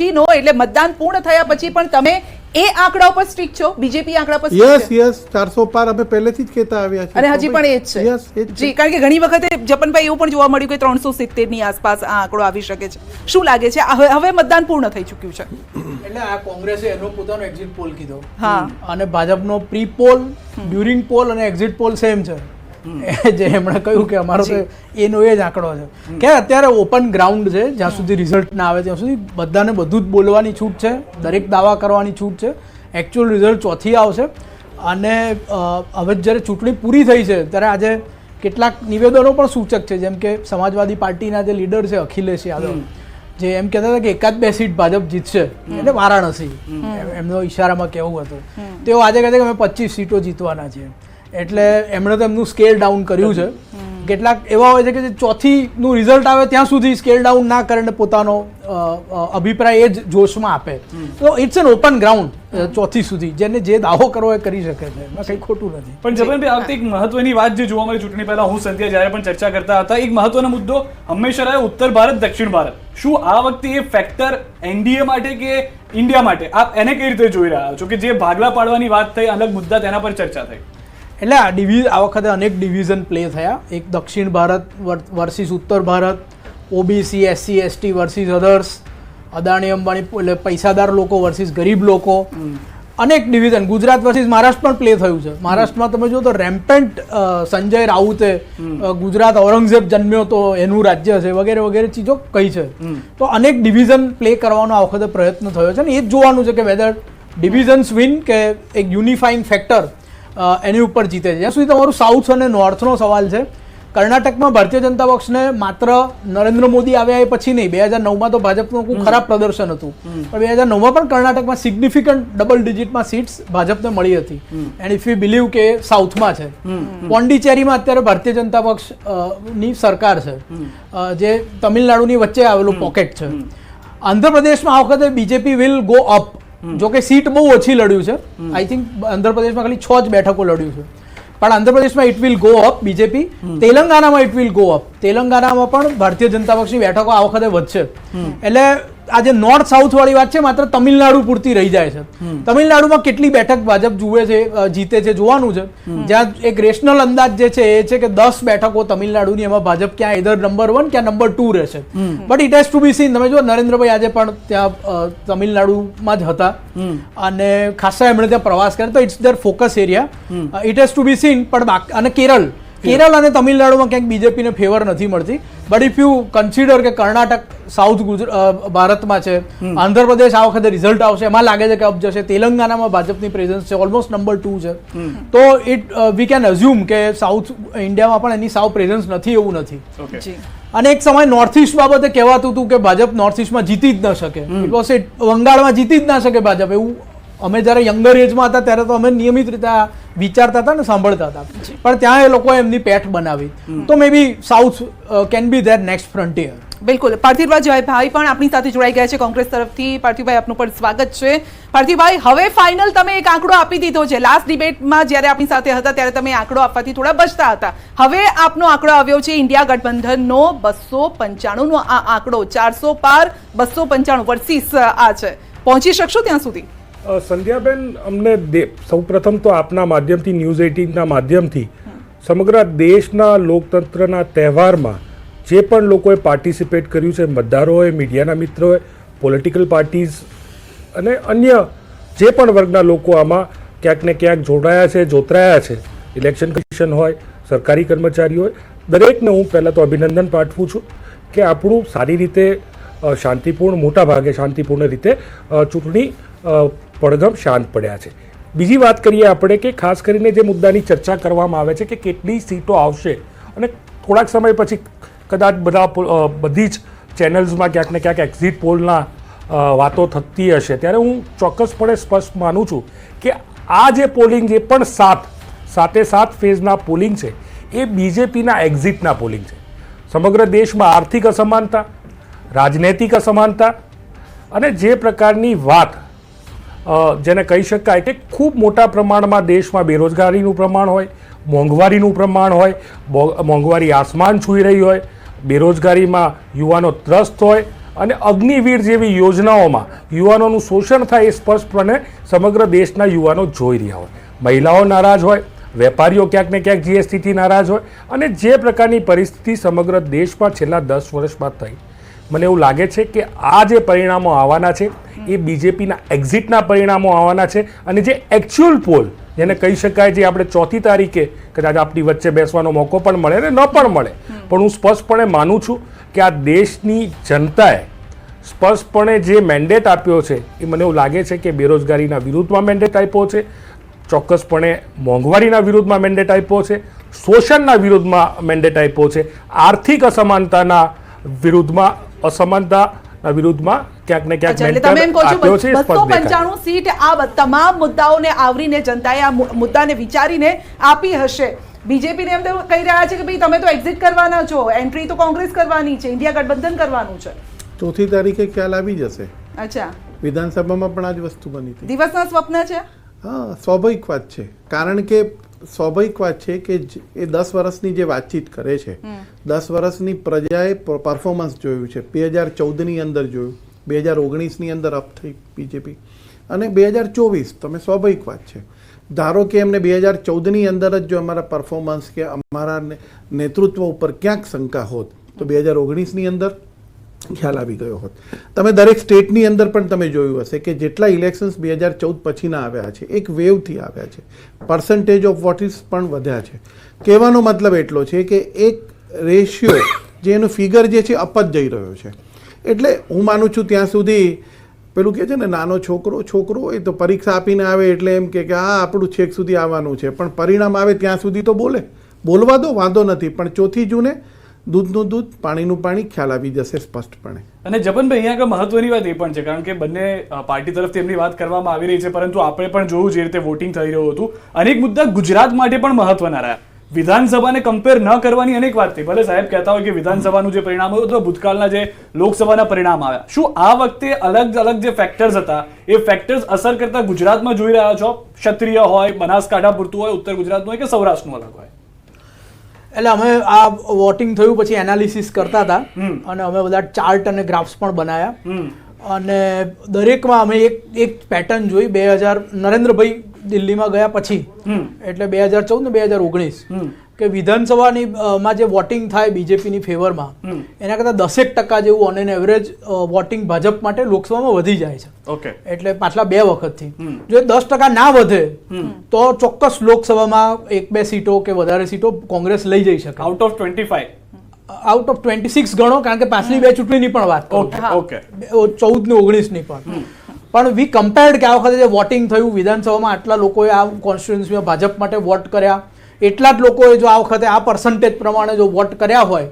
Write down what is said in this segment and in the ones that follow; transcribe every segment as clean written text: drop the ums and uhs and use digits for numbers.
નો એટલે મતદાન પૂર્ણ થયા પછી પણ તમે એ આંકડા ઉપર સ્ટ્રિક્ટ છો, બીજેપી આંકડા પર સ્ટ્રિક્ટ છે? યસ 400 પાર અમે પહેલેથી જ કહેતા આવ્યા છે અને હજી પણ એ જ છે. યસ એ જ જી, કારણ કે ઘણી વખતે જપનભાઈ એવું પણ જોવા મળ્યું કે 370 ની આસપાસ આ આંકડો આવી શકે છે. શું લાગે છે હવે મતદાન પૂર્ણ થઈ ચૂક્યું છે? એટલે આ કોંગ્રેસે એનો પોતાનો એક્ઝિટ પોલ કીધો હા, અને ભાજપનો પ્રી પોલ, ડ્યુરિંગ પોલ અને એક્ઝિટ પોલ સેમ છે. જે એમણે કહ્યું કે અમારો તો એનો એ જ આંકડો છે કે અત્યારે ઓપન ગ્રાઉન્ડ છે. જ્યાં સુધી રિઝલ્ટ ના આવે ત્યાં સુધી બધાને બધું જ બોલવાની છૂટ છે, દરેક દાવા કરવાની છૂટ છે. એકચ્યુઅલ રિઝલ્ટ ચોથી આવશે. અને હવે જ્યારે ચૂંટણી પૂરી થઈ છે ત્યારે આજે કેટલાક નિવેદનો પણ સૂચક છે, જેમ કે સમાજવાદી પાર્ટીના જે લીડર છે અખિલેશ યાદવ, જે એમ કહેતા હતા કે એકાદ બે સીટ ભાજપ જીતશે, એટલે વારાણસી એમનો ઈશારામાં કહેવું હતું. તેઓ આજે કહે છે કે અમે 25 સીટો જીતવાના છીએ. એટલે એમણે તો એમનું સ્કેલ ડાઉન કર્યું છે. કેટલાક એવા હોય છે કે જે ચોથીનું રિઝલ્ટ આવે ત્યાં સુધી સ્કેલ ડાઉન ના કરીને પોતાનો અભિપ્રાય એ જ જોશમાં આપે. તો ઇટ્સ એન ઓપન ગ્રાઉન્ડ ચોથી સુધી, જેને જે દાવો કરવો એ કરી શકે છે, એમાં કંઈ ખોટું નથી. પણ જબનભાઈ, આ વખતે એક મહત્વની વાત જે જોવા મળી ચૂંટણી પહેલા, હું સંધ્યા જ્યારે પણ ચર્ચા કરતા હતા, એક મહત્વનો મુદ્દો હંમેશા રહ્યો ઉત્તર ભારત દક્ષિણ ભારત. શું આ વખતે એ ફેક્ટર એનડીએ માટે કે ઇન્ડિયા માટે આપ એને કઈ રીતે જોઈ રહ્યા છો કે જે ભાગલા પાડવાની વાત થઈ, અલગ મુદ્દા તેના પર ચર્ચા થઈ? એટલે આ વખતે અનેક ડિવિઝન પ્લે થયા. એક દક્ષિણ ભારત વર્સિસ ઉત્તર Bharat, OBC SC ST versus others, Adani Ambani એટલે પૈસાદાર લોકો વર્સિસ ગરીબ લોકો, અનેક ડિવિઝન. ગુજરાત વર્સિસ મહારાષ્ટ્ર પણ પ્લે થયું છે. મહારાષ્ટ્રમાં તમે જો તો રેમ્પેન્ટ સંજય રાઉતે ગુજરાત ઔરંગઝેબ જન્મ્યો તો એનું રાજ્ય છે વગેરે વગેરે ચીજો કહી છે. તો અનેક ડિવિઝન પ્લે કરવાનો આ વખતે પ્રયત્ન થયો છે. ને એ જ જોવાનું છે કે વેધર ડિવિઝન્સ વિન કે એક યુનિફાઈંગ ફેક્ટર એની ઉપર જીતે છે. જ્યાં સુધી તમારું સાઉથ અને નોર્થનો સવાલ છે, કર્ણાટકમાં ભારતીય જનતા પક્ષને માત્ર નરેન્દ્ર મોદી આવ્યા એ પછી નહીં, 2009માં તો ભાજપનું ખૂબ ખરાબ પ્રદર્શન હતું, પણ 2009માં પણ કર્ણાટકમાં સિગ્નિફિકન્ટ ડબલ ડિજિટમાં સીટ્સ ભાજપને મળી હતી. એન્ડ ઇફ યુ બિલીવ કે સાઉથમાં છે. પોંડિચેરીમાં અત્યારે ભારતીય જનતા પક્ષ ની સરકાર છે, જે તમિલનાડુની વચ્ચે આવેલું પોકેટ છે. આંધ્રપ્રદેશમાં આ વખતે બીજેપી વિલ ગો અપ. જો કે સીટ બહુ ઓછી લડ્યું છે. આઈ થિંક આંધ્રપ્રદેશમાં ખાલી 6 જ બેઠકો લડ્યું છે, પણ આંધ્રપ્રદેશમાં it will go up BJP. તેલંગાણામાં ઇટ વિલ ગો અપ. તેલંગાણામાં પણ ભારતીય જનતા પક્ષની બેઠકો આ વખતે વધશે. એટલે આ જે નોર્થ સાઉથ વાળી વાત છે માત્ર તમિલનાડુ પૂરતી રહી જાય છે. તમિલનાડુમાં કેટલી બેઠક ભાજપ જુએ છે, જીતે છે જોવાનું છે. જ્યાં એક રેશનલ અંદાજ જે છે એ છે કે 10 બેઠકો તમિલનાડુની, એમાં ભાજપ ક્યાં ઇધર નંબર 1 ક્યાં નંબર 2 રહેશે. But it has to be seen. તમે જો નરેન્દ્રભાઈ આજે પણ ત્યાં તમિલનાડુમાં જ હતા અને ખાસા એમણે ત્યાં પ્રવાસ કર્યો, તો it's their focus area. It has to be seen. પણ અને કેરળ અને તમિલનાડુમાં ક્યાંક બીજેપીને ફેવર નથી મળતી. બટ ઇફ યુ કન્સિડર કે કર્ણાટક સાઉથ ભારતમાં છે, આંધ્રપ્રદેશ આ વખતે રિઝલ્ટ આવશે, એમાં લાગે છે કે અપ જશે. તેલંગાણામાં ભાજપની પ્રેઝન્સ છે, ઓલમોસ્ટ નંબર 2 છે. તો વી કેન અઝ્યુમ કે સાઉથ ઇન્ડિયામાં પણ એની સાવ પ્રેઝન્સ નથી એવું નથી. અને એક સમય નોર્થ ઇસ્ટ બાબતે કહેવાતું હતું કે ભાજપ નોર્થ ઇસ્ટમાં જીતી જ ન શકે. બિકોઝ બંગાળમાં જીતી જ ના શકે ભાજપ. એવું અમે જ્યારે યંગર એજમાં હતા ત્યારે તો અમે નિયમિત રીતે વિચારતા હતા ને સાંભળતા હતા, પણ ત્યાં એ લોકોએ એમની પેઠ બનાવી. તો maybe south can be there next frontier. બિલકુલ. પાર્થિવભાઈ પણ આપણી સાથે જોડાઈ ગયા છે કોંગ્રેસ તરફથી. પાર્થિવભાઈ, આપનું પણ સ્વાગત છે. પાર્થિવભાઈ, હવે ફાઇનલ તમે એક આંકડો આપી દીધો છે. લાસ્ટ ડિબેટમાં જ્યારે આપણી સાથે હતા ત્યારે તમે આંકડો આપવાથી થોડા બચતા હતા. હવે આપનો આંકડો આવ્યો છે ઇન્ડિયા ગઠબંધનનો 295 નો આ આંકડો. 400 પાર 295 વર્સિસ આ છે. પહોંચી શકશો ત્યાં સુધી? સંધ્યાબેન, અમને સૌપ્રથમ તો આપના માધ્યમથી, ન્યૂઝ 18ના માધ્યમથી સમગ્ર દેશના લોકતંત્રના તહેવારમાં જે પણ લોકોએ પાર્ટિસિપેટ કર્યું છે, મતદારોએ, મીડિયાના મિત્રોએ, પોલિટિકલ પાર્ટીઝ અને અન્ય જે પણ વર્ગના લોકો આમાં ક્યાંક ને ક્યાંક જોડાયા છે, જોતરાયા છે, ઇલેક્શન કમિશન હોય, સરકારી કર્મચારીઓ હોય, દરેકને હું પહેલાં તો અભિનંદન પાઠવું છું કે આપણું સારી રીતે શાંતિપૂર્ણ, મોટા ભાગે શાંતિપૂર્ણ રીતે ચૂંટણી પડઘમ શાંત પડ્યા છે. બીજી વાત કરીએ આપણે કે ખાસ કરીને જે મુદ્દાની ચર્ચા કરવામાં આવે છે કે કેટલી સીટો આવશે, અને થોડાક સમય પછી કદાચ બધી જ ચેનલ્સમાં ક્યાંક ને ક્યાંક એક્ઝિટ પોલના વાતો થતી હશે, ત્યારે હું ચોક્કસપણે સ્પષ્ટ માનું છું કે આ જે પોલિંગ, જે પણ 7 ફેઝના પોલિંગ છે, એ બીજેપીના એક્ઝિટના પોલિંગ છે. સમગ્ર દેશમાં આર્થિક અસમાનતા, રાજનૈતિક અસમાનતા અને જે પ્રકારની વાત જેને કહી શકાય કે ખૂબ મોટા પ્રમાણમાં દેશમાં બેરોજગારીનું પ્રમાણ હોય, મોંઘવારીનું પ્રમાણ હોય, મોંઘવારી આસમાન છૂઈ રહી હોય, બેરોજગારીમાં યુવાનો ત્રસ્ત હોય અને અગ્નિવીર જેવી યોજનાઓમાં યુવાનોનું શોષણ થાય એ સ્પષ્ટપણે સમગ્ર દેશના યુવાનો જોઈ રહ્યા હોય. મહિલાઓ નારાજ હોય, વેપારીઓ ક્યાંક ને ક્યાંક જીએસટીથી નારાજ હોય, અને જે પ્રકારની પરિસ્થિતિ સમગ્ર દેશમાં છેલ્લા 10 વર્ષમાં થઈ, મને એવું લાગે છે કે આ જે પરિણામો આવવાના છે એ બીજેપીના એક્ઝિટના પરિણામો આવવાના છે. અને જે એકચ્યુઅલ પોલ જેને કહી શકાય, જે આપણે 4મી તારીખે કદાચ આપણી વચ્ચે બેસવાનો મોકો પણ મળે ને ન પણ મળે, પણ હું સ્પષ્ટપણે માનું છું કે આ દેશની જનતાએ સ્પષ્ટપણે જે મેન્ડેટ આપ્યો છે એ મને એવું લાગે છે કે બેરોજગારીના વિરુદ્ધમાં મેન્ડેટ આપ્યો છે, ચોક્કસપણે મોંઘવારીના વિરુદ્ધમાં મેન્ડેટ આપ્યો છે, શોષણના વિરુદ્ધમાં મેન્ડેટ આપ્યો છે, આર્થિક અસમાનતાના વિરુદ્ધમાં ક્યાંક ને ક્યાંક એટલે તમે એમ કહો છો આપ્યો છે. સ્પષ્ટ દેખાય. 295 સીટ આ તમામ મુદ્દાઓને આવરીને જનતાએ આ મુદ્દાને વિચારીને આપી હશે. બીજેપીને એમ તો કહી રહ્યા છે કે ભાઈ તમે તો એક્ઝિટ કરવાના છો, એન્ટ્રી તો કોંગ્રેસ કરવાની છે, ઇન્ડિયા ગઠબંધન કરવાનું છે. 4મી તારીખે ખ્યાલ આવી જશે. અચ્છા, વિધાનસભામાં પણ આ જ વસ્તુ બની હતી. દિવસના સ્વપ્ન છે. હા, સ્વાભાવિક વાત છે. કારણ કે સ્વાભાવિક વાત છે કે એ 10 વર્ષની જે વાતચીત કરે છે, 10 વર્ષની પ્રજાએ પરફોર્મન્સ જોયું છે. 2014ની અંદર જોયું, 2019ની અંદર અપ થઈ બીજેપી, અને 2024 તમે સ્વાભાવિક વાત છે. ધારો કે એમને 2014ની અંદર જ જો અમારા પરફોર્મન્સ કે અમારા નેતૃત્વ ઉપર ક્યાંક શંકા હોત તો 2019ની અંદર ખ્યાલ આવી ગયો હોત. તમે દરેક સ્ટેટની અંદર પણ તમે જોયું હશે કે જેટલા ઇલેક્શન્સ 2014 પછીના આવ્યા છે, એક વેવથી આવ્યા છે, પર્સન્ટેજ ઓફ વોટિસ પણ વધ્યા છે. કહેવાનો મતલબ એટલો છે કે એક રેશિયો જે એનું ફિગર જે છે અપ જ જઈ રહ્યો છે. એટલે હું માનું છું ત્યાં સુધી પેલું કહે છે ને, નાનો છોકરો હોય તો પરીક્ષા આપીને આવે એટલે એમ કે હા આપણું છેક સુધી આવવાનું છે, પણ પરિણામ આવે ત્યાં સુધી તો બોલવા દો, વાંધો નથી, પણ 4મી જૂને દૂધનું દૂધ, પાણીનું પાણી ખ્યાલ આવી જશે સ્પષ્ટપણે. અને જપનભાઈ અહીંયા આગળ મહત્વની વાત એ પણ છે, કારણ કે બંને પાર્ટી તરફથી એમની વાત કરવામાં આવી રહી છે, પરંતુ આપણે પણ જોયું જે રીતે વોટિંગ થઈ રહ્યું હતું, અનેક મુદ્દા ગુજરાત માટે પણ મહત્વના રહ્યા. વિધાનસભાને કમ્પેર ન કરવાની અનેક વાત થઈ. ભલે સાહેબ કહેતા હોય કે વિધાનસભાનું જે પરિણામ હતું અથવા ભૂતકાળના જે લોકસભાના પરિણામ આવ્યા, શું આ વખતે અલગ અલગ જે ફેક્ટર્સ હતા એ ફેક્ટર્સ અસર કરતા ગુજરાતમાં જોઈ રહ્યા છો? ક્ષત્રિય હોય, બનાસકાંઠા પૂરતું હોય, ઉત્તર ગુજરાતનું હોય કે સૌરાષ્ટ્રનું અલગ હોય? એટલે અમે આ વોટિંગ થયું પછી એનાલિસિસ કરતા હતા, અને અમે બધા ચાર્ટ અને ગ્રાફ્સ પણ બનાવ્યા, અને દરેકમાં અમે એક પેટર્ન જોઈ. 2000 નરેન્દ્રભાઈ દિલ્હીમાં ગયા પછી, એટલે 2014 ને 2019, કે વિધાનસભાની માં જે વોટિંગ થાય બીજેપીની ફેવરમાં, એના કરતાં 10% જેવું on an average voting Bhajpa માટે લોકસભામાં વધી જાય છે. ઓકે, એટલે પાછલા 2 વખતથી જો 10% ના વધે તો ચોક્કસ લોકસભામાં 1-2 સીટો કે વધારે સીટો કોંગ્રેસ લઈ જઈ શકે. આઉટ ઓફ 25, આઉટ ઓફ 26 ગણો, કારણ કે પાછલી 2 ચૂંટણીની પણ વાત કરું, ઓકે, 14 ને 19 ની પણ વી કમ્પેર્ડ કે આ વખતે જે વોટિંગ થયું વિધાનસભામાં, આટલા લોકોએ આ કોન્સ્ટિટ્યુન્સીમાં ભાજપ માટે વોટ કર્યા, એટલા જ લોકોએ જો આ વખતે આ પર્સન્ટેજ પ્રમાણે જો વોટ કર્યા હોય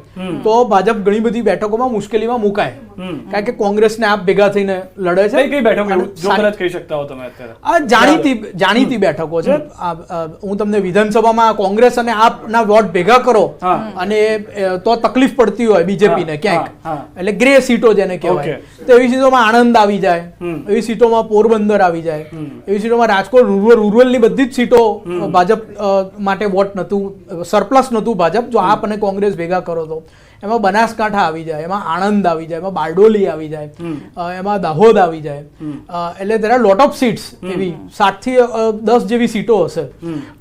તો ભાજપ ઘણી બધી બેઠકોમાં મુશ્કેલીમાં મુકાય, કારણ કે કોંગ્રેસને આપ ભેગા થઈને લડે છે. કઈ બેઠકો જો કદાચ કહી શકતા હો તમે અત્યારે? આ જાણીતી બેઠકો છે. હું તમને વિધાનસભામાં કોંગ્રેસ અને આપના વોટ ભેગા કરો અને તો તકલીફ પડતી હોય બીજેપીને ક્યાંક, એટલે ગ્રે સીટો જેને કહેવાય, તો એવી સીટોમાં આણંદ આવી જાય, એવી સીટોમાં પોરબંદર આવી જાય, એવી સીટોમાં રાજકોટ રૂરલની બધી જ સીટો ભાજપ માટે વોટ નહોતું, સરપ્લસ નહોતું ભાજપ જો આપ અને કોંગ્રેસ ભેગા કરો તો. એમાં બનાસકાંઠા આવી જાય, એમાં આણંદ આવી જાય, એમાં બારડોલી આવી જાય, એમાં દાહોદ આવી જાય, એટલે there are lot of seats, એવી 7 થી 10 જેવી સીટો હશે.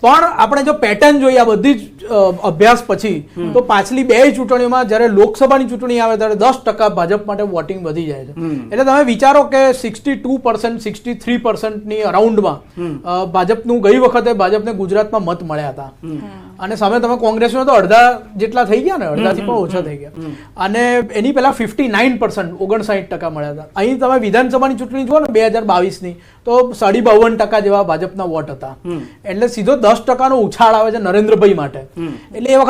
પણ આપણે જો પેટર્ન જોઈએ આ બધી જ અભ્યાસ પછી, તો પાછલી 2 ચૂંટણીઓમાં જ્યારે લોકસભાની ચૂંટણી આવે ત્યારે 10% ભાજપ માટે વોટિંગ વધી જાય છે. એટલે તમે વિચારો કે 62%, 63% ની અરાઉન્ડમાં ભાજપનું ગઈ વખતે ભાજપને ગુજરાતમાં મત મળ્યા હતા, અને સામે તમે કોંગ્રેસમાં તો અડધા જેટલા થઈ ગયા ને, અડધાથી પણ ઓછા થઈ ગયા, અને એની પહેલા 59%, 59% મળ્યા હતા. અહીં તમે વિધાનસભાની ચૂંટણી જુઓ ને 2022ની, તો 52% જેવા ભાજપના વોટ હતા, એટલે સીધો 10% નો ઉછાળ આવે છે નરેન્દ્રભાઈ માટે. એટલે એ વખત